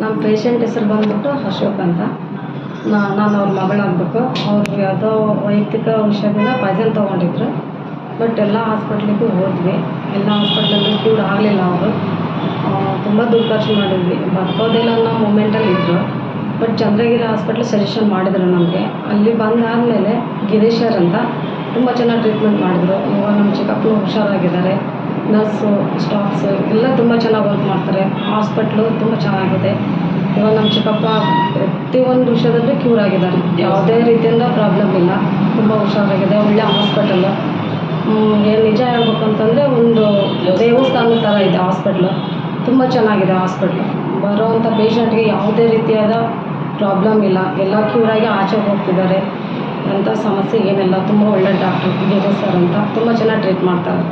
ನಮ್ಮ ಪೇಷಂಟ್ ಹೆಸರು ಬಂದ್ಬಿಟ್ಟು ಅಶೋಕ್ ಅಂತ. ನಾನು ಅವ್ರ ಮಗಳಾಗಬೇಕು. ಅವರು ಯಾವುದೋ ವೈಯಕ್ತಿಕ ವಿಷಯದಿಂದ ಪಾಯ್ಸನ್ ತೊಗೊಂಡಿದ್ರು. ಬಟ್ ಎಲ್ಲ ಹಾಸ್ಪಿಟ್ಲಿಗೂ ಹೋದ್ವಿ. ಎಲ್ಲ ಹಾಸ್ಪಿಟ್ಲಲ್ಲೂ ಕ್ಯೂರ್ ಆಗಲಿಲ್ಲ. ಅವರು ತುಂಬ ದುಡ್ಡು ಖರ್ಚು ಮಾಡಿದ್ವಿ. ಬದುಕೋದಿಲ್ಲ ಅನ್ನೋ ಮೂಮೆಂಟಲ್ಲಿ ಇದ್ದರು. ಬಟ್ ಚಂದ್ರಗಿರಿ ಹಾಸ್ಪಿಟ್ಲ್ ಸಜೆಷನ್ ಮಾಡಿದರು ನಮಗೆ. ಅಲ್ಲಿ ಬಂದಾದಮೇಲೆ ಗಿರೀಶರ್ ಅಂತ ತುಂಬ ಚೆನ್ನಾಗಿ ಟ್ರೀಟ್ಮೆಂಟ್ ಮಾಡಿದರು. ಇವಾಗ ನಮ್ಮ ಚಿಕ್ಕಪ್ಪನು ಹುಷಾರಾಗಿದ್ದಾರೆ. ನರ್ಸು, ಸ್ಟಾಫ್ಸು ಎಲ್ಲ ತುಂಬ ಚೆನ್ನಾಗಿ ವರ್ಕ್ ಮಾಡ್ತಾರೆ. ಹಾಸ್ಪಿಟ್ಲು ತುಂಬ ಚೆನ್ನಾಗಿದೆ. ಇವಾಗ ನಮ್ಮ ಚಿಕ್ಕಪ್ಪ ಪ್ರತಿಯೊಂದು ವಿಷಯದಲ್ಲೂ ಕ್ಯೂರ್ ಆಗಿದ್ದಾರೆ. ಯಾವುದೇ ರೀತಿಯಿಂದ ಪ್ರಾಬ್ಲಮ್ ಇಲ್ಲ. ತುಂಬ ಹುಷಾರಾಗಿದೆ. ಒಳ್ಳೆ ಹಾಸ್ಪಿಟಲ್ಲು. ಏನು ನಿಜ ಹೇಳ್ಬೇಕು ಅಂತಂದರೆ ಒಂದು ದೇವಸ್ಥಾನದ ಥರ ಇದೆ ಹಾಸ್ಪಿಟ್ಲು. ತುಂಬ ಚೆನ್ನಾಗಿದೆ ಹಾಸ್ಪಿಟ್ಲು. ಬರೋವಂಥ ಪೇಷಂಟ್ಗೆ ಯಾವುದೇ ರೀತಿಯಾದ ಪ್ರಾಬ್ಲಮ್ ಇಲ್ಲ. ಎಲ್ಲ ಕ್ಯೂರಾಗಿ ಆಚೆಗೆ ಹೋಗ್ತಿದ್ದಾರೆ. ಅಂಥ ಸಮಸ್ಯೆ ಏನಿಲ್ಲ. ತುಂಬ ಒಳ್ಳೆ ಡಾಕ್ಟ್ರು ಗಿರೀಶ್ ಸರ್ ಅಂತ ತುಂಬ ಚೆನ್ನಾಗಿ ಟ್ರೀಟ್ ಮಾಡ್ತಾರೆ.